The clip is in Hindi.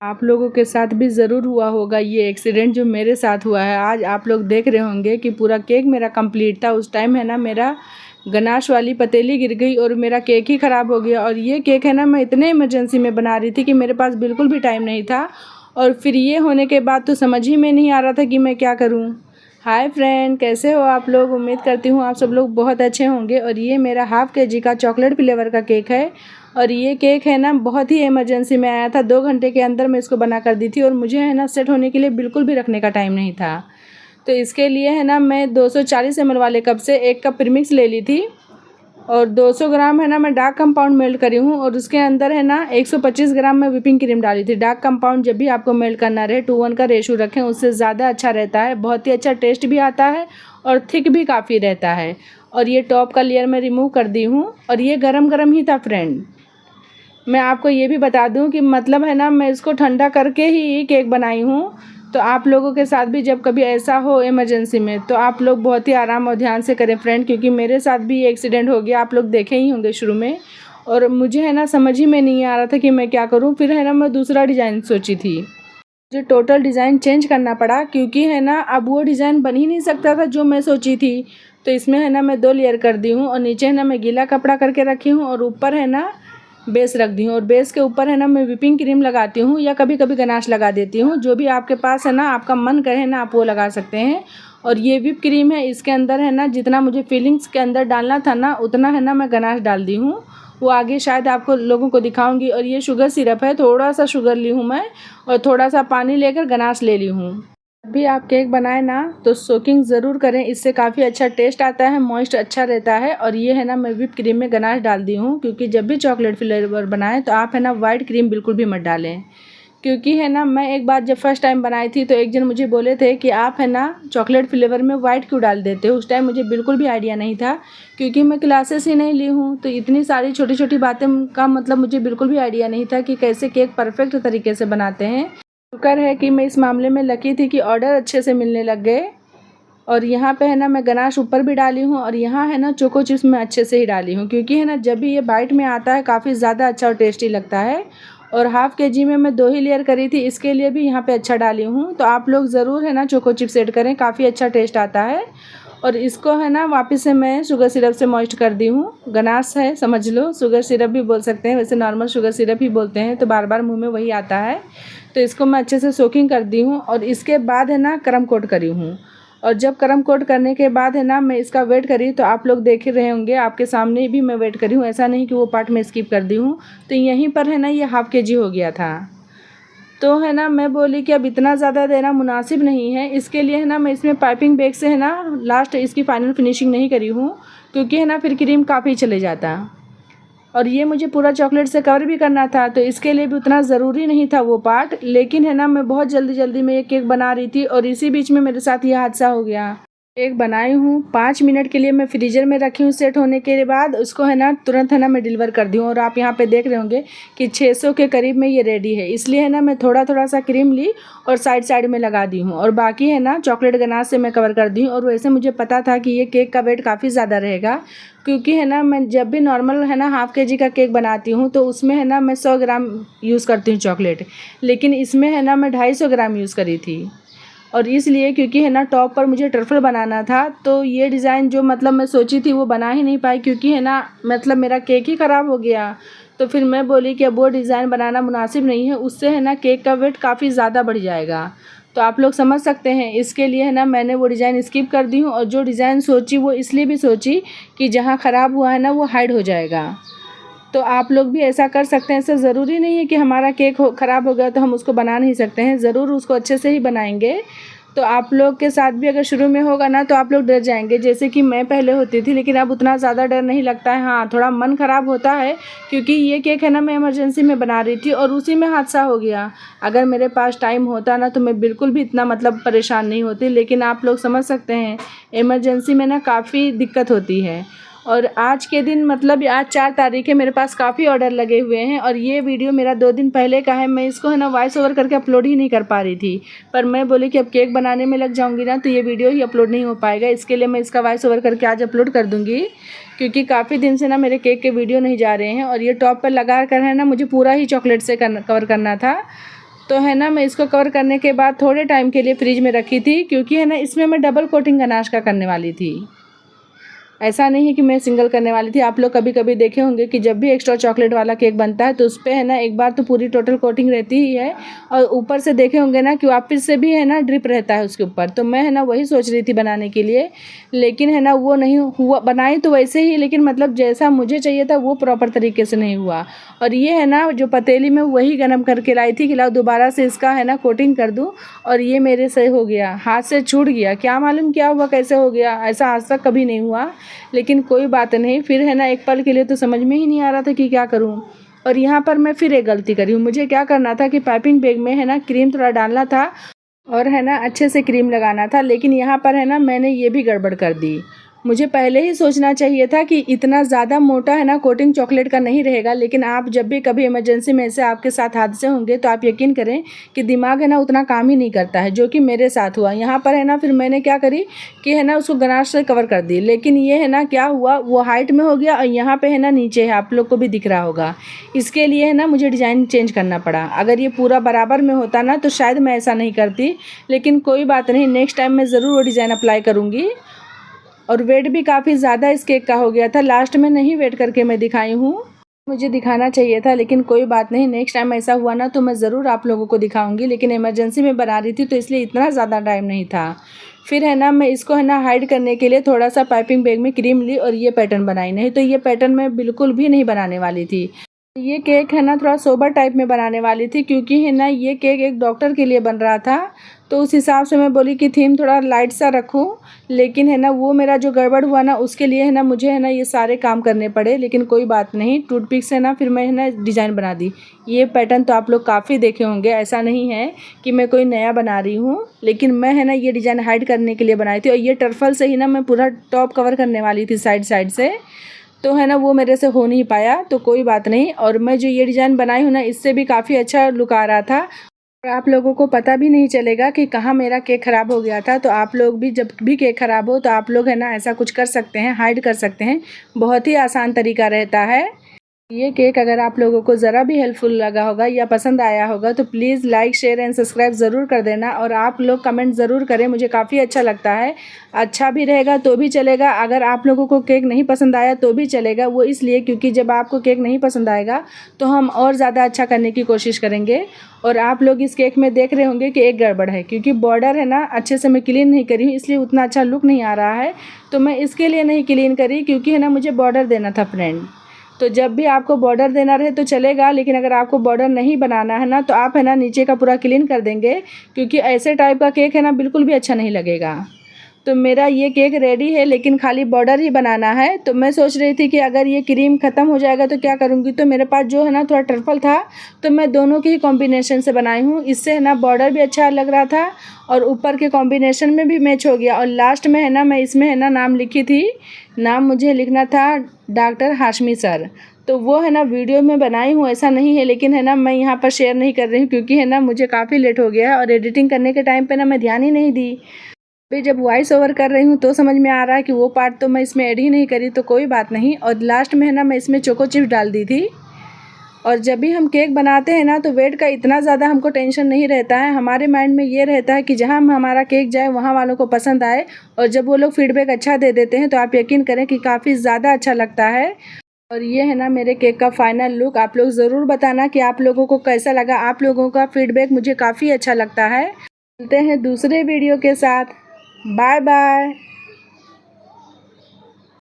आप लोगों के साथ भी ज़रूर हुआ होगा ये एक्सीडेंट जो मेरे साथ हुआ है। आज आप लोग देख रहे होंगे कि पूरा केक मेरा कंप्लीट था। उस टाइम है ना मेरा गनाश वाली पतीली गिर गई और मेरा केक ही ख़राब हो गया। और ये केक है ना मैं इतने इमरजेंसी में बना रही थी कि मेरे पास बिल्कुल भी टाइम नहीं था। और फिर ये होने के बाद तो समझ ही में नहीं आ रहा था कि मैं क्या करूँ। हाय फ्रेंड, कैसे हो आप लोग? उम्मीद करती हूँ आप सब लोग बहुत अच्छे होंगे। और ये मेरा हाफ़ kg का चॉकलेट फ्लेवर का केक है। और ये केक है ना बहुत ही इमरजेंसी में आया था। 2 घंटे के अंदर मैं इसको बना कर दी थी और मुझे है ना सेट होने के लिए बिल्कुल भी रखने का टाइम नहीं था। तो इसके लिए है ना मैं 240 ml वाले कप से 1 कप प्रीमिक्स ले ली थी। और 200 ग्राम है ना मैं डार्क कंपाउंड मेल्ट करी हूँ। और उसके अंदर है ना 125 ग्राम मैं व्हिपिंग क्रीम डाली थी। डार्क कंपाउंड जब भी आपको मेल्ट करना रहे 2:1 का रेशो रखें, उससे ज़्यादा अच्छा रहता है। बहुत ही अच्छा टेस्ट भी आता है और थिक भी काफ़ी रहता है। और ये टॉप का लेयर मैं रिमूव कर दी हूँ। और ये गरम गरम ही था फ्रेंड। मैं आपको ये भी बता दूं कि मतलब है ना मैं इसको ठंडा करके ही केक बनाई हूँ। तो आप लोगों के साथ भी जब कभी ऐसा हो इमरजेंसी में तो आप लोग बहुत ही आराम और ध्यान से करें फ्रेंड, क्योंकि मेरे साथ भी एक्सीडेंट हो गया। आप लोग देखे ही होंगे शुरू में। और मुझे है ना समझ ही में नहीं आ रहा था कि मैं क्या करूँ। फिर है ना मैं दूसरा डिज़ाइन सोची थी। मुझे टोटल डिज़ाइन चेंज करना पड़ा, क्योंकि है ना अब वो डिज़ाइन बन ही नहीं सकता था जो मैं सोची थी। तो इसमें है ना मैं 2 लेयर कर दी हूँ। और नीचे है ना मैं गीला कपड़ा करके रखी हूँ और ऊपर है ना बेस रख दी हूँ। और बेस के ऊपर है ना मैं व्हिपिंग क्रीम लगाती हूँ या कभी कभी गनाश लगा देती हूँ। जो भी आपके पास है ना आपका मन करे ना आप वो लगा सकते हैं। और ये व्हिप क्रीम है, इसके अंदर है ना जितना मुझे फीलिंग्स के अंदर डालना था ना उतना है ना मैं गनाश डाल दी हूँ। वो आगे शायद आपको लोगों को दिखाऊंगी। और ये शुगर सिरप है, थोड़ा सा शुगर ली हूँ मैं और थोड़ा सा पानी लेकर गनाश ले ली हूँ। जब भी आप केक बनाएं ना तो सोकिंग ज़रूर करें, इससे काफ़ी अच्छा टेस्ट आता है, मॉइस्ट अच्छा रहता है। और ये है ना मैं व्हिप क्रीम में गनाश डाल दी हूँ, क्योंकि जब भी चॉकलेट फ्लेवर बनाएं तो आप है ना वाइट क्रीम बिल्कुल भी मत डालें। क्योंकि है ना मैं एक बार जब फर्स्ट टाइम बनाई थी तो एक जन मुझे बोले थे कि आप है ना चॉकलेट फ्लेवर में वाइट क्यों डाल देते हो। उस टाइम मुझे बिल्कुल भी आइडिया नहीं था, क्योंकि मैं क्लासेस ही नहीं ली हूँ। तो इतनी सारी छोटी छोटी बातें का मतलब मुझे बिल्कुल भी आइडिया नहीं था कि कैसे केक परफेक्ट तरीके से बनाते हैं। शुक्र है कि मैं इस मामले में लकी थी कि ऑर्डर अच्छे से मिलने लग गए। और यहाँ पे है ना मैं गनाश ऊपर भी डाली हूँ और यहाँ है ना चोको चिप्स मैं अच्छे से ही डाली हूँ, क्योंकि है ना जब भी ये बाइट में आता है काफ़ी ज़्यादा अच्छा और टेस्टी लगता है। और हाफ़ kg में मैं 2 ही लेयर करी थी, इसके लिए भी यहाँ पे अच्छा डाली हूँ। तो आप लोग ज़रूर है ना चोको चिप्स ऐड करें, काफ़ी अच्छा टेस्ट आता है। और इसको है ना वापस से मैं शुगर सिरप से मॉइस्ट कर दी हूँ। गनाश है समझ लो, शुगर सिरप भी बोल सकते हैं, वैसे नॉर्मल शुगर सिरप ही बोलते हैं तो बार बार मुँह में वही आता है। तो इसको मैं अच्छे से सोकिंग कर दी हूँ और इसके बाद है ना क्रम कोट करी हूँ। और जब क्रम कोट करने के बाद है ना मैं इसका वेट करी, तो आप लोग देख ही रहे होंगे, आपके सामने भी मैं वेट करी हूँ, ऐसा नहीं कि वो पार्ट में स्किप कर दी हूँ। तो यहीं पर है ना ये हाफ़ kg हो गया था। तो है ना मैं बोली कि अब इतना ज़्यादा देना मुनासिब नहीं है, इसके लिए है ना मैं इसमें पाइपिंग बैग से है ना लास्ट इसकी फ़ाइनल फिनिशिंग नहीं करी हूँ, क्योंकि है ना फिर क्रीम काफ़ी चले जाता। और ये मुझे पूरा चॉकलेट से कवर भी करना था, तो इसके लिए भी उतना ज़रूरी नहीं था वो पार्ट। लेकिन है ना मैं बहुत जल्दी जल्दी में ये केक बना रही थी और इसी बीच में मेरे साथ ये हादसा हो गया। केक बनाई हूँ 5 मिनट के लिए मैं फ्रीज़र में रखी हूँ। सेट होने के बाद उसको है ना तुरंत है ना मैं डिलीवर कर दी हूँ। और आप यहाँ पे देख रहे होंगे कि 600 के करीब में ये रेडी है। इसलिए है ना मैं थोड़ा थोड़ा सा क्रीम ली और साइड साइड में लगा दी हूँ और बाकी है ना चॉकलेट गनाश से मैं कवर कर दी हूँ। और वैसे मुझे पता था कि ये केक का वेट काफ़ी ज़्यादा रहेगा, क्योंकि है ना मैं जब भी नॉर्मल है ना हाफ़ kg का केक बनाती हूँ तो उसमें है ना मैं 100 ग्राम यूज़ करती हूँ चॉकलेट, लेकिन इसमें है ना मैं 250 ग्राम यूज़ करी थी। और इसलिए क्योंकि है ना टॉप पर मुझे ट्रफल बनाना था, तो ये डिज़ाइन जो मतलब मैं सोची थी वो बना ही नहीं पाई, क्योंकि है ना मतलब मेरा केक ही ख़राब हो गया। तो फिर मैं बोली कि अब वो डिज़ाइन बनाना मुनासिब नहीं है, उससे है ना केक का वेट काफ़ी ज़्यादा बढ़ जाएगा। तो आप लोग समझ सकते हैं, इसके लिए है ना मैंने वो डिज़ाइन स्किप कर दी हूँ। और जो डिज़ाइन सोची वो इसलिए भी सोची कि जहाँ ख़राब हुआ है ना वो हाइड हो जाएगा। तो आप लोग भी ऐसा कर सकते हैं। ऐसा ज़रूरी नहीं है कि हमारा केक ख़राब हो गया तो हम उसको बना नहीं सकते हैं, ज़रूर उसको अच्छे से ही बनाएंगे। तो आप लोग के साथ भी अगर शुरू में होगा ना तो आप लोग डर जाएंगे, जैसे कि मैं पहले होती थी, लेकिन अब उतना ज़्यादा डर नहीं लगता है। हाँ, थोड़ा मन ख़राब होता है, क्योंकि ये केक है ना मैं इमरजेंसी में बना रही थी और उसी में हादसा हो गया। अगर मेरे पास टाइम होता ना तो मैं बिल्कुल भी इतना मतलब परेशान नहीं होती, लेकिन आप लोग समझ सकते हैं इमरजेंसी में ना काफ़ी दिक्कत होती है। और आज के दिन मतलब आज 4 तारीख है, मेरे पास काफ़ी ऑर्डर लगे हुए हैं। और ये वीडियो मेरा 2 दिन पहले का है, मैं इसको है ना वॉइस ओवर करके अपलोड ही नहीं कर पा रही थी। पर मैं बोली कि अब केक बनाने में लग जाऊंगी ना तो ये वीडियो ही अपलोड नहीं हो पाएगा, इसके लिए मैं इसका वॉइस ओवर करके आज अपलोड कर दूँगी। क्योंकि काफ़ी दिन से ना मेरे केक के वीडियो नहीं जा रहे हैं। और ये टॉप पर लगा कर है ना मुझे पूरा ही चॉकलेट से कवर करना था। तो है ना मैं इसको कवर करने के बाद थोड़े टाइम के लिए फ्रिज में रखी थी, क्योंकि है ना इसमें मैं डबल कोटिंग गनाश का करने वाली थी। ऐसा नहीं है कि मैं सिंगल करने वाली थी। आप लोग कभी कभी देखे होंगे कि जब भी एक्स्ट्रा चॉकलेट वाला केक बनता है तो उस पर है ना एक बार तो पूरी टोटल कोटिंग रहती ही है, और ऊपर से देखे होंगे ना कि वापस से भी है ना ड्रिप रहता है उसके ऊपर। तो मैं है ना वही सोच रही थी बनाने के लिए, लेकिन है ना वो नहीं हुआ। बनाई तो वैसे ही, लेकिन मतलब जैसा मुझे चाहिए था वो प्रॉपर तरीके से नहीं हुआ। और ये है ना जो पतीली में वही गरम करके लाई थी कि लाओ दोबारा से इसका है ना कोटिंग कर दूँ, और ये मेरे से हो गया, हाथ से छूट गया। क्या मालूम क्या हुआ, कैसे हो गया, ऐसा आज तक कभी नहीं हुआ। लेकिन कोई बात नहीं। फिर है ना एक पल के लिए तो समझ में ही नहीं आ रहा था कि क्या करूं। और यहाँ पर मैं फिर एक गलती करी हूँ। मुझे क्या करना था कि पाइपिंग बैग में है ना क्रीम थोड़ा डालना था और है ना अच्छे से क्रीम लगाना था, लेकिन यहाँ पर है ना मैंने ये भी गड़बड़ कर दी। मुझे पहले ही सोचना चाहिए था कि इतना ज़्यादा मोटा है ना कोटिंग चॉकलेट का नहीं रहेगा। लेकिन आप जब भी कभी इमरजेंसी में ऐसे आपके साथ हादसे होंगे तो आप यकीन करें कि दिमाग है ना उतना काम ही नहीं करता है, जो कि मेरे साथ हुआ। यहाँ पर है ना फिर मैंने क्या करी कि है ना उसको गनाश से कवर कर दी, लेकिन ये है ना क्या हुआ, वो हाइट में हो गया और यहाँ पर है ना नीचे है, आप लोग को भी दिख रहा होगा। इसके लिए है ना मुझे डिज़ाइन चेंज करना पड़ा। अगर ये पूरा बराबर में होता ना तो शायद मैं ऐसा नहीं करती, लेकिन कोई बात नहीं, नेक्स्ट टाइम मैं ज़रूर वो डिज़ाइन अप्लाई करूँगी। और वेट भी काफ़ी ज़्यादा इस केक का हो गया था। लास्ट में नहीं वेट करके मैं दिखाई हूँ, मुझे दिखाना चाहिए था, लेकिन कोई बात नहीं। नेक्स्ट टाइम ऐसा हुआ ना तो मैं ज़रूर आप लोगों को दिखाऊंगी, लेकिन इमरजेंसी में बना रही थी तो इसलिए इतना ज़्यादा टाइम नहीं था। फिर है ना मैं इसको है ना हाइड करने के लिए थोड़ा सा पाइपिंग बैग में क्रीम ली और ये पैटर्न बनाई। नहीं तो ये पैटर्न मैं बिल्कुल भी नहीं बनाने वाली थी। ये केक है ना थोड़ा सोबर टाइप में बनाने वाली थी, क्योंकि है ना ये केक एक डॉक्टर के लिए बन रहा था। तो उस हिसाब से मैं बोली कि थीम थोड़ा लाइट सा रखूं। लेकिन है ना वो मेरा जो गड़बड़ हुआ ना उसके लिए है ना मुझे है ना ये सारे काम करने पड़े। लेकिन कोई बात नहीं, टूथपिक से ना फिर मैं है ना डिज़ाइन बना दी। ये पैटर्न तो आप लोग काफ़ी देखे होंगे, ऐसा नहीं है कि मैं कोई नया बना रही हूँ। लेकिन मैं है ना ये डिज़ाइन हाइड करने के लिए बनाई थी, और ये टर्फल से ही ना मैं पूरा टॉप कवर करने वाली थी साइड साइड से। तो है ना वो मेरे से हो नहीं पाया, तो कोई बात नहीं। और मैं जो ये डिज़ाइन बनाई हूँ ना इससे भी काफ़ी अच्छा लुक आ रहा था, और आप लोगों को पता भी नहीं चलेगा कि कहाँ मेरा केक ख़राब हो गया था। तो आप लोग भी जब भी केक ख़राब हो तो आप लोग है ना ऐसा कुछ कर सकते हैं, हाइड कर सकते हैं। बहुत ही आसान तरीका रहता है। ये केक अगर आप लोगों को ज़रा भी हेल्पफुल लगा होगा या पसंद आया होगा तो please like share and subscribe ज़रूर कर देना, और आप लोग कमेंट ज़रूर करें, मुझे काफ़ी अच्छा लगता है। अच्छा भी रहेगा तो भी चलेगा, अगर आप लोगों को केक नहीं पसंद आया तो भी चलेगा। वो इसलिए क्योंकि जब आपको केक नहीं पसंद आएगा तो हम और ज़्यादा अच्छा करने की कोशिश करेंगे। और आप लोग इस केक में देख रहे होंगे कि एक गड़बड़ है, क्योंकि बॉर्डर है ना अच्छे से मैं क्लीन नहीं करी हूँ, इसलिए उतना अच्छा लुक नहीं आ रहा है। तो मैं इसके लिए नहीं क्लीन करी क्योंकि है ना मुझे बॉर्डर देना था फ्रेंड। तो जब भी आपको बॉर्डर देना रहे तो चलेगा, लेकिन अगर आपको बॉर्डर नहीं बनाना है ना तो आप है ना नीचे का पूरा क्लीन कर देंगे, क्योंकि ऐसे टाइप का केक है ना बिल्कुल भी अच्छा नहीं लगेगा। तो मेरा ये केक रेडी है, लेकिन खाली बॉर्डर ही बनाना है। तो मैं सोच रही थी कि अगर ये क्रीम ख़त्म हो जाएगा तो क्या करूँगी। तो मेरे पास जो है ना थोड़ा ट्रफल था, तो मैं दोनों के ही कॉम्बिनेशन से बनाई हूँ। इससे है ना बॉर्डर भी अच्छा लग रहा था और ऊपर के कॉम्बिनेशन में भी मैच हो गया। और लास्ट में है ना मैं इसमें है ना नाम लिखी थी, नाम मुझे लिखना था डॉक्टर हाशमी सर। तो वो है ना वीडियो में बनाई हूँ, ऐसा नहीं है, लेकिन है ना मैं यहाँ पर शेयर नहीं कर रही हूँ क्योंकि है ना मुझे काफ़ी लेट हो गया है और एडिटिंग करने के टाइम पे ना मैं ध्यान ही नहीं दी। अभी जब वॉइस ओवर कर रही हूँ तो समझ में आ रहा है कि वो पार्ट तो मैं इसमें ऐड ही नहीं करी, तो कोई बात नहीं। और लास्ट में है ना मैं इसमें चोको चिप्स डाल दी थी। और जब भी हम केक बनाते हैं ना तो वेट का इतना ज़्यादा हमको टेंशन नहीं रहता है। हमारे माइंड में ये रहता है कि जहाँ हमारा केक जाए वहाँ वालों को पसंद आए, और जब वो लोग फीडबैक अच्छा दे देते हैं तो आप यकीन करें कि काफ़ी ज़्यादा अच्छा लगता है। और ये है ना मेरे केक का फाइनल लुक। आप लोग ज़रूर बताना कि आप लोगों को कैसा लगा। आप लोगों का फीडबैक मुझे काफ़ी अच्छा लगता है। मिलते हैं दूसरे वीडियो के साथ। Bye bye.